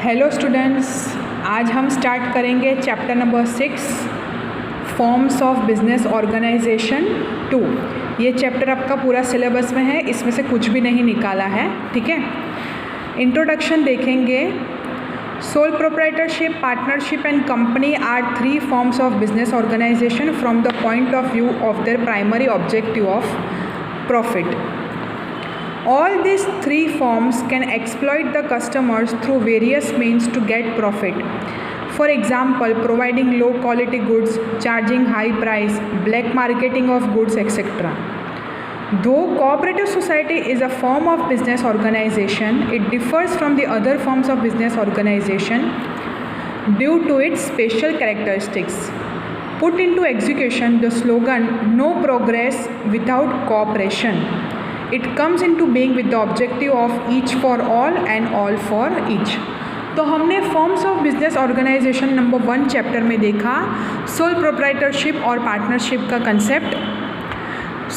Hello students, आज हम start करेंगे chapter number 6 forms of business organisation 2। ये चैप्टर आपका पूरा सिलेबस में है, इसमें से कुछ भी नहीं निकाला है, ठीक है। इंट्रोडक्शन देखेंगे। Sole proprietorship, partnership and company are 3 forms of business organisation from the point of view of their primary objective of profit. All these 3 forms can exploit the customers through various means to get profit. For example, providing low quality goods, charging high price, black marketing of goods, etc. Though cooperative society is a form of business organization, it differs from the other forms of business organization due to its special characteristics. Put into execution the slogan "No progress without cooperation." It comes into being with the objective of each for all and all for each. तो हमने forms of business organisation number 1 chapter में देखा sole proprietorship और partnership का concept.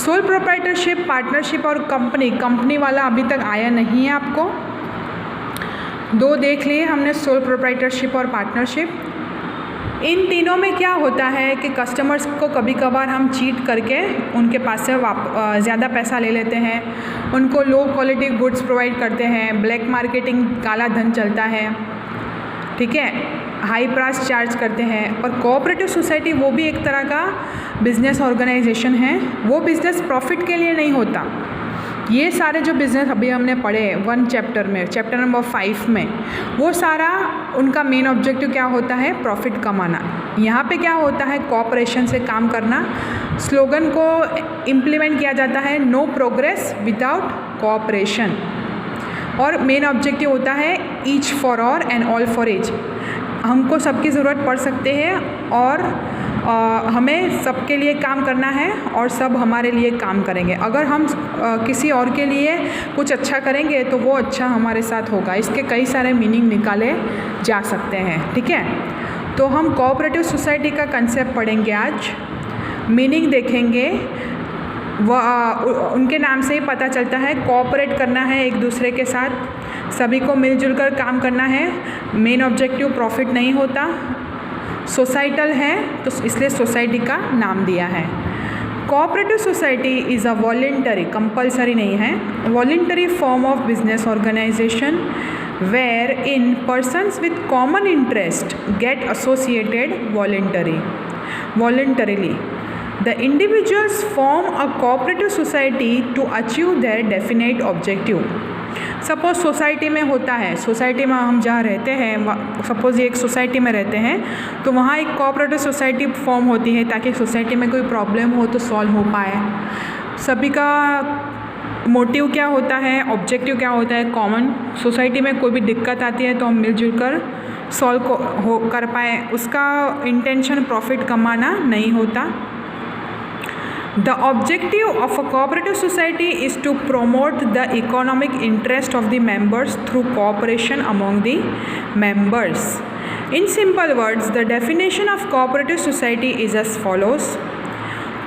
Sole proprietorship, partnership और company वाला अभी तक आया नहीं है आपको. 2 देख लिए हमने, सोल प्रोप्राइटरशिप और पार्टनरशिप. इन तीनों में क्या होता है कि कस्टमर्स को कभी कभार हम चीट करके उनके पास से ज़्यादा पैसा ले लेते हैं, उनको लो क्वालिटी गुड्स प्रोवाइड करते हैं, ब्लैक मार्केटिंग, काला धन चलता है, ठीक है, हाई प्राइस चार्ज करते हैं. और कोऑपरेटिव सोसाइटी वो भी एक तरह का बिजनेस ऑर्गेनाइजेशन है. वो बिज़नेस प्रॉफिट के लिए नहीं होता. ये सारे जो बिज़नेस अभी हमने पढ़े 1 चैप्टर में, चैप्टर नंबर 5 में, वो सारा उनका मेन ऑब्जेक्टिव क्या होता है? प्रॉफिट कमाना. यहाँ पे क्या होता है? कोऑपरेशन से काम करना. स्लोगन को इम्प्लीमेंट किया जाता है नो प्रोग्रेस विदाउट कोऑपरेशन. और मेन ऑब्जेक्टिव होता है each for all and all for each. हमको सबकी ज़रूरत पड़ सकते हैं और हमें सबके लिए काम करना है और सब हमारे लिए काम करेंगे. अगर हम किसी और के लिए कुछ अच्छा करेंगे तो वो अच्छा हमारे साथ होगा. इसके कई सारे मीनिंग निकाले जा सकते हैं, ठीक है. तो हम कोऑपरेटिव सोसाइटी का कंसेप्ट पढ़ेंगे आज. मीनिंग देखेंगे. उनके नाम से ही पता चलता है कोऑपरेट करना है एक दूसरे के साथ, सभी को मिलजुल कर काम करना है. मेन ऑब्जेक्टिव प्रॉफिट नहीं होता. सोसाइटल है तो इसलिए सोसाइटी का नाम दिया है. Cooperative society is a voluntary, compulsory नहीं है, voluntary form of business organisation where in persons with common interest get associated voluntarily. The individuals form a cooperative society to achieve their definite objective. Suppose society में होता है, society में हम जहाँ रहते हैं, सपोज़ ये एक सोसाइटी में रहते हैं तो वहाँ एक कोऑपरेटिव सोसाइटी फॉर्म होती है ताकि सोसाइटी में कोई प्रॉब्लम हो तो सॉल्व हो पाए. सभी का मोटिव क्या होता है, ऑब्जेक्टिव क्या होता है? कॉमन. सोसाइटी में कोई भी दिक्कत आती है तो हम मिलजुल कर सॉल्व कर पाए. उसका इंटेंशन प्रॉफिट कमाना नहीं होता. The objective of a cooperative society is to promote the economic interest of the members through cooperation among the members. In simple words, the definition of cooperative society is as follows.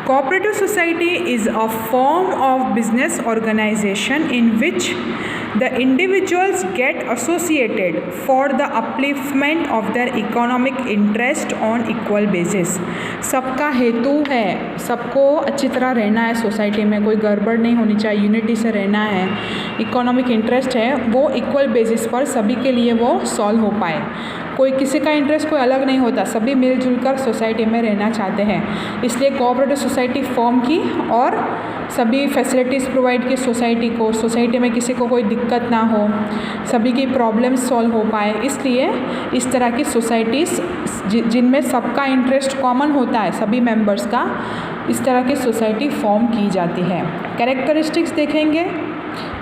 Cooperative society is a form of business organization in which the individuals get associated for the upliftment of their economic interest on equal basis. सबका हेतु है, सबको अच्छी तरह रहना है, society में कोई गड़बड़ नहीं होनी चाहिए, यूनिटी से रहना है. इकोनॉमिक इंटरेस्ट है वो इक्वल बेसिस पर सभी के लिए वो सॉल्व हो पाए. कोई किसी का इंटरेस्ट कोई अलग नहीं होता, सभी मिलजुल कर सोसाइटी में रहना चाहते हैं. इसलिए कोऑपरेटिव सोसाइटी फॉर्म की और सभी फैसिलिटीज़ प्रोवाइड की सोसाइटी को, सोसाइटी में किसी को कोई दिक्कत ना हो, सभी की प्रॉब्लम्स सॉल्व हो पाए. इसलिए इस तरह की सोसाइटीज़ जिनमें सबका इंटरेस्ट कॉमन होता है, सभी मेंबर्स का, इस तरह की सोसाइटी फॉर्म की जाती है. कैरेक्टरिस्टिक्स देखेंगे,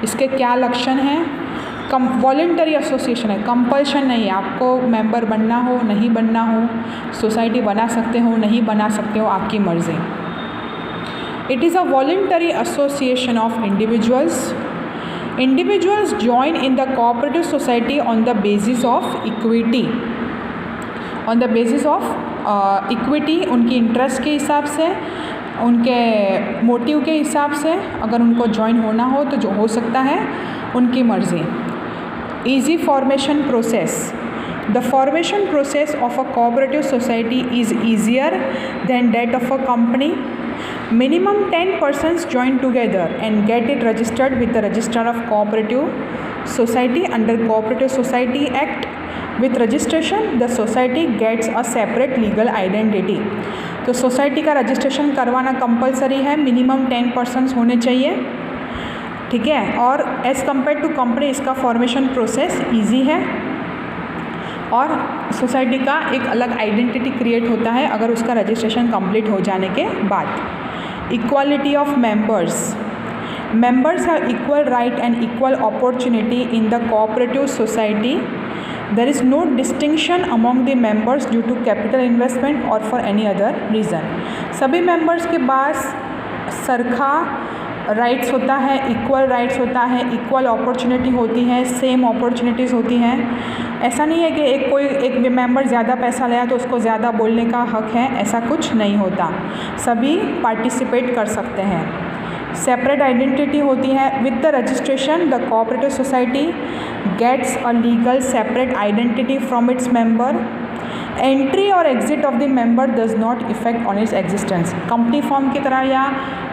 इसके क्या लक्षण हैं. वॉलेंटरी एसोसिएशन है, कंपल्शन नहीं है, आपको मेंबर बनना हो नहीं बनना हो, सोसाइटी बना सकते हो नहीं बना सकते हो, आपकी मर्ज़ी. It is a voluntary association of individuals. Individuals join in the cooperative society on the basis of equity. On the basis of equity, उनकी इंटरेस्ट के हिसाब से, उनके मोटिव के हिसाब से अगर उनको ज्वाइन होना हो तो जो हो सकता है, उनकी मर्ज़ी. easy formation process. The formation process of a cooperative society is easier than that of a company. Minimum 10 persons join together and get it registered with the Register of Cooperative Society under Cooperative Society Act. With registration, the society gets a separate legal identity. तो society का registration करवाना compulsory है, minimum 10 persons होने चाहिए, ठीक है। और as compare to company इसका फॉर्मेशन प्रोसेस ईजी है और सोसाइटी का एक अलग आइडेंटिटी क्रिएट होता है अगर उसका रजिस्ट्रेशन कंप्लीट हो जाने के बाद। Equality of members have equal right and equal opportunity in the cooperative society. There is no distinction among the members due to capital investment और फॉर एनी अदर रीज़न। सभी मेंबर्स के पास सरखा rights होता है, इक्वल राइट्स होता है, equal opportunity होती है, सेम अपॉर्चुनिटीज़ होती हैं। ऐसा नहीं है कि एक मेंबर ज़्यादा पैसा लाया तो उसको ज़्यादा बोलने का हक है, ऐसा कुछ नहीं होता, सभी पार्टिसिपेट कर सकते हैं। सेपरेट आइडेंटिटी होती है। With the registration the cooperative society gets a legal separate identity from its member. Entry और exit of the member does not effect on its existence. Company form की तरह या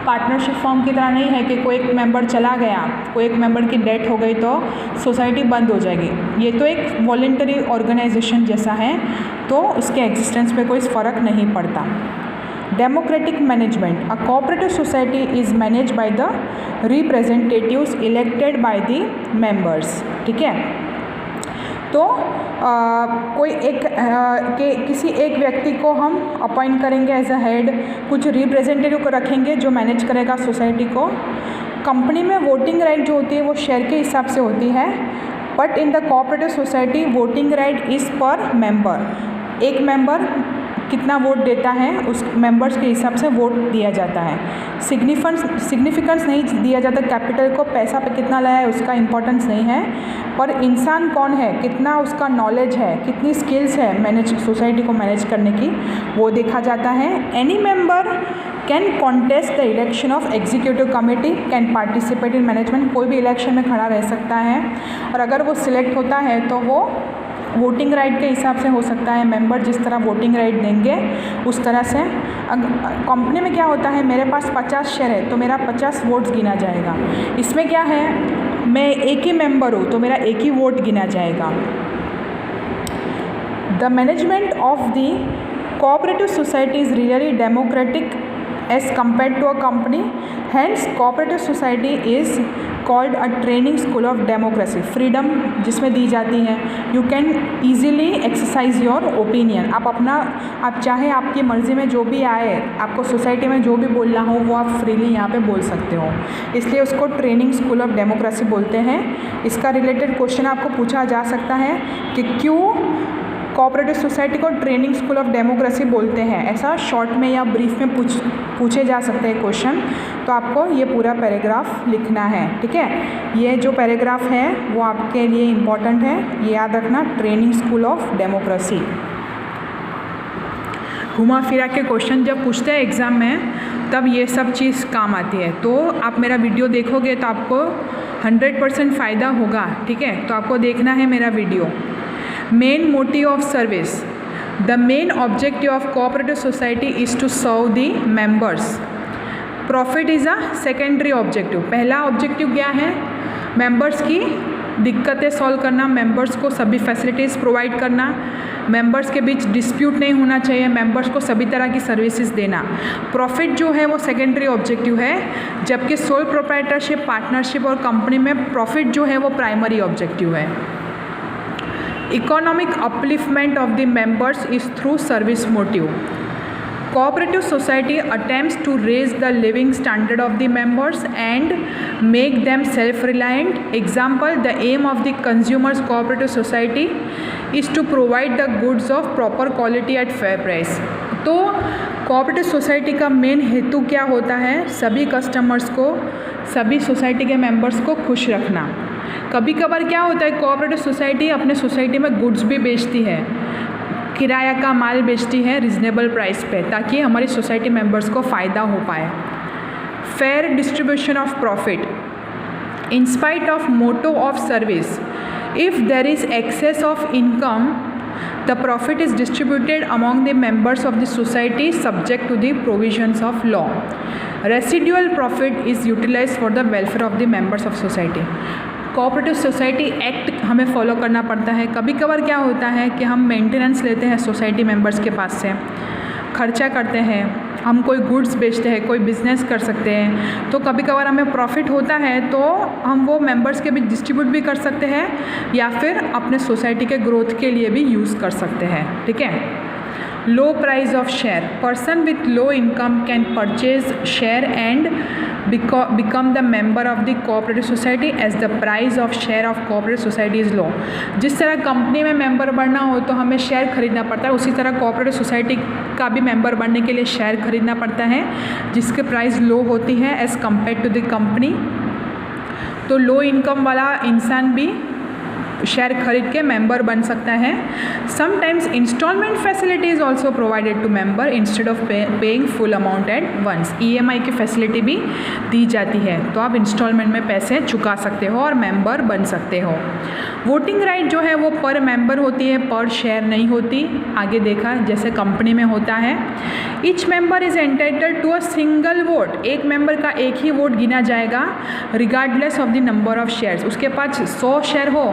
पार्टनरशिप फॉर्म की तरह नहीं है कि कोई एक मेंबर चला गया, कोई एक मेंबर की डेथ हो गई तो सोसाइटी बंद हो जाएगी। ये तो एक वॉलंटरी ऑर्गेनाइजेशन जैसा है, तो उसके एग्जिस्टेंस पे कोई फ़र्क नहीं पड़ता। Democratic management, a cooperative society is manage by the representatives elected by the members, ठीक है। तो कोई किसी एक व्यक्ति को हम अपॉइंट करेंगे एज अ हेड, कुछ रिप्रेजेंटेटिव को रखेंगे जो मैनेज करेगा सोसाइटी को। कंपनी में वोटिंग राइट जो होती है वो शेयर के हिसाब से होती है, but in the cooperative society voting right is पर मेंबर। एक मेंबर कितना वोट देता है उस मेंबर्स के हिसाब से वोट दिया जाता है। सिग्निफिकेंस नहीं दिया जाता कैपिटल को, पैसा पे कितना लाया है उसका इम्पोर्टेंस नहीं है, पर इंसान कौन है, कितना उसका नॉलेज है, कितनी स्किल्स है सोसाइटी को मैनेज करने की, वो देखा जाता है। Any member can contest the election of executive committee, can participate in management. कोई भी इलेक्शन में खड़ा रह सकता है और अगर वो सिलेक्ट होता है तो वो वोटिंग राइट के हिसाब से हो सकता है। मेंबर जिस तरह वोटिंग राइट देंगे उस तरह से। कंपनी में क्या होता है, मेरे पास 50 शेयर है तो मेरा 50 वोट्स गिना जाएगा। इसमें क्या है, मैं एक ही मेंबर हूँ तो मेरा एक ही वोट गिना जाएगा। The management of the cooperative society is really democratic as compare to a company, hence cooperative society is called a training school of democracy. Freedom जिसमें दी जाती है, you can easily exercise your opinion. आप चाहे आपकी मर्ज़ी में जो भी आए, आपको सोसाइटी में जो भी बोलना हो वो आप फ्रीली यहाँ पे बोल सकते हो, इसलिए उसको ट्रेनिंग स्कूल ऑफ डेमोक्रेसी बोलते हैं। इसका रिलेटेड क्वेश्चन आपको पूछा जा सकता है कि क्यों कोऑपरेटिव सोसाइटी को ट्रेनिंग स्कूल ऑफ डेमोक्रेसी बोलते हैं, ऐसा शॉर्ट में या ब्रीफ में पूछे जा सकते हैं क्वेश्चन। तो आपको ये पूरा पैराग्राफ लिखना है, ठीक है। ये जो पैराग्राफ है वो आपके लिए इम्पॉर्टेंट है, ये याद रखना, ट्रेनिंग स्कूल ऑफ डेमोक्रेसी। घुमा फिरा के क्वेश्चन जब पूछते हैं एग्ज़ाम में तब ये सब चीज़ काम आती है। तो आप मेरा वीडियो देखोगे तो आपको 100% फ़ायदा होगा, ठीक है। तो आपको देखना है मेरा video. Main motive of service, the main objective of cooperative society is to serve the members. Profit is a secondary objective. पहला ऑब्जेक्टिव क्या है, मेंबर्स की दिक्कतें सॉल्व करना, मेंबर्स को सभी फैसिलिटीज़ प्रोवाइड करना, मेंबर्स के बीच डिस्प्यूट नहीं होना चाहिए, मेंबर्स को सभी तरह की सर्विसेज देना। प्रॉफिट जो है वो सेकेंडरी ऑब्जेक्टिव है, जबकि सोल प्रोप्राइटरशिप, पार्टनरशिप और कंपनी में प्रॉफिट जो है वो प्राइमरी ऑब्जेक्टिव है। Economic upliftment of the members is through service motive. Cooperative society attempts to raise the living standard of the members and make them self-reliant. Example, the aim of the consumers cooperative society is to provide the goods of proper quality at fair price. तो cooperative society का main हेतु क्या होता है, सभी customers को, सभी society के मेंबर्स को खुश रखना। कभी कभार क्या होता है, कोऑपरेटिव सोसाइटी अपने सोसाइटी में गुड्स भी बेचती है, किराया का माल बेचती है रिजनेबल प्राइस पे, ताकि हमारी सोसाइटी मेंबर्स को फ़ायदा हो पाए। Fair distribution of profit, in spite of motto of service, if there is excess of income the profit is distributed among the members of the society subject to the provisions of law. Residual profit is utilized for the welfare of the members of society. Cooperative society act हमें follow करना पड़ता है। कभी कभार क्या होता है कि हम मेंटेनेंस लेते हैं सोसाइटी मेंबर्स के पास से, खर्चा करते हैं, हम कोई गुड्स बेचते हैं, कोई बिजनेस कर सकते हैं, तो कभी कभार हमें प्रॉफिट होता है तो हम वो मेंबर्स के बीच डिस्ट्रीब्यूट भी कर सकते हैं या फिर अपने सोसाइटी के ग्रोथ के लिए भी यूज़ कर सकते हैं। ठीक है। लो price of share, person with low income can purchase share and become the member of the cooperative society as the price of share of cooperative society is low. जिस तरह कंपनी में मेंबर बनना हो तो हमें शेयर खरीदना पड़ता है, उसी तरह कोऑपरेटिव सोसाइटी का भी मेंबर बनने के लिए शेयर खरीदना पड़ता है जिसके प्राइस लो होती है as compare to the company. तो लो इनकम वाला इंसान भी शेयर खरीद के मेंबर बन सकता है। Sometimes instalment facility is also provided to member instead of paying full amount at once. EMI की फैसिलिटी भी दी जाती है, तो आप इंस्टॉलमेंट में पैसे चुका सकते हो और मेंबर बन सकते हो। वोटिंग राइट जो है वो पर मेंबर होती है, पर शेयर नहीं होती। आगे देखा जैसे कंपनी में होता है। Each member is entitled to a single vote, एक मेंबर का एक ही वोट गिना जाएगा regardless of the number of shares. उसके पास 100 शेयर हो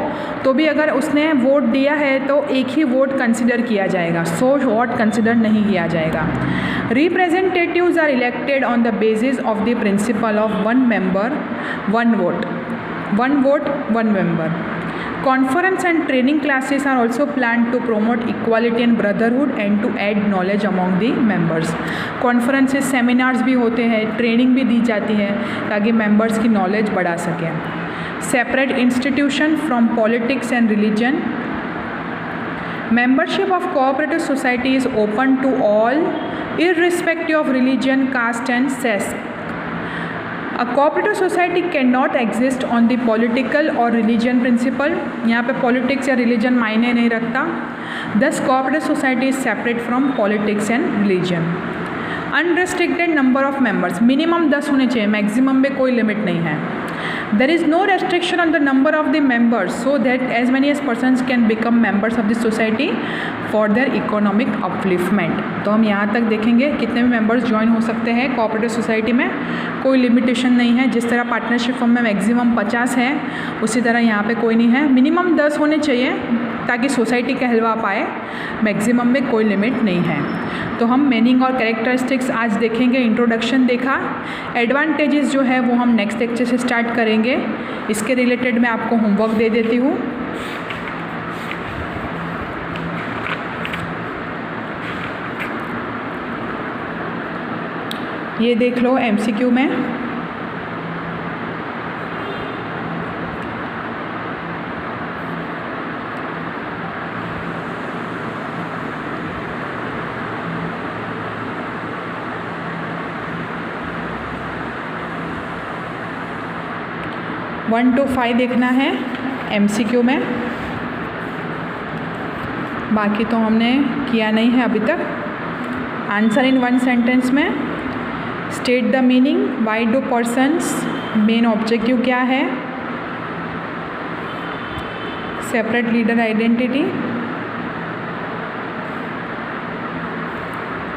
तो भी अगर उसने वोट दिया है तो एक ही वोट कंसिडर किया जाएगा, 100 वोट कंसिडर नहीं किया जाएगा। Representatives are elected on the basis of the principle of one member one vote, one vote one member. Conference and training classes are also planned to promote equality and brotherhood and to add knowledge among the members. Conferences, seminars भी होते हैं, training भी दी जाती है ताकि members की knowledge बढ़ा सकें। Separate institution from politics and religion. Membership of cooperative society is open to all irrespective of religion, caste and sex. A cooperative society cannot exist on the political or religion principle. यहाँ पे politics या religion मायने नहीं रखता। Thus cooperative society is separate from politics and religion. Unrestricted number of members, minimum 10 होने चाहिए, maximum में कोई limit नहीं है। There is no restriction on the number of the members so that as many as persons can become members of the society for their economic upliftment. तो हम यहाँ तक देखेंगे कितने भी मेंबर्स ज्वाइन हो सकते हैं कोऑपरेटिव सोसाइटी में, कोई लिमिटेशन नहीं है। जिस तरह पार्टनरशिप फर्म में मैक्सिमम 50 है उसी तरह यहाँ पे कोई नहीं है। मिनिमम 10 होने चाहिए ताकि सोसाइटी कहलवा पाए, मैक्सिमम में कोई लिमिट नहीं है। तो हम मीनिंग और कैरेक्टरिस्टिक्स आज देखेंगे, इंट्रोडक्शन देखा। एडवांटेजेस जो है वो हम नेक्स्ट लेक्चर से स्टार्ट करेंगे। इसके रिलेटेड मैं आपको होमवर्क दे देती हूँ। ये देख लो MCQ में। वन टू 5 देखना है MCQ में, बाकी तो हमने किया नहीं है अभी तक। आंसर इन वन सेंटेंस में state the meaning, why do persons, main objective क्या है, separate leader identity,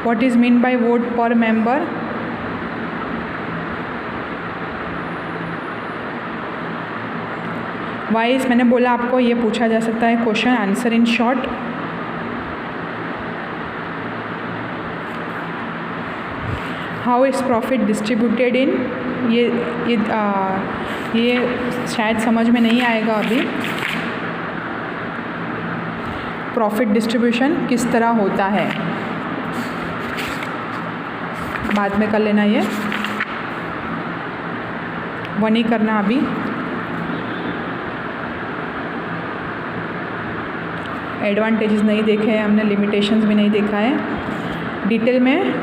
what is mean by vote पर मेंबर, वाइज मैंने बोला आपको ये पूछा जा सकता है question, answer in short. How is profit distributed in, ये शायद समझ में नहीं आएगा अभी। प्रॉफिट डिस्ट्रीब्यूशन किस तरह होता है बाद में कर लेना, ये वो नहीं करना अभी। एडवांटेजेस नहीं देखे हैं हमने, लिमिटेशंस भी नहीं देखा है। डिटेल में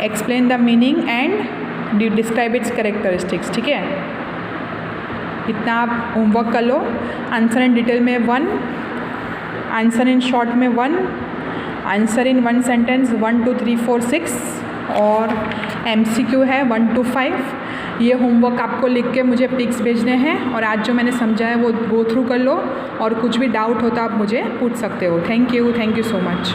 explain the meaning and describe it's characteristics. ठीक है, इतना आप होमवर्क कर लो। आंसर इन डिटेल में 1, आंसर इन शॉर्ट में 1, आंसर इन वन सेंटेंस 1 2 3 4 6 और MCQ है 1 to 5। ये होमवर्क आपको लिख के मुझे पिक्स भेजने हैं और आज जो मैंने समझा है वो गो थ्रू कर लो और कुछ भी डाउट हो तो आप मुझे पूछ सकते हो। Thank you so much.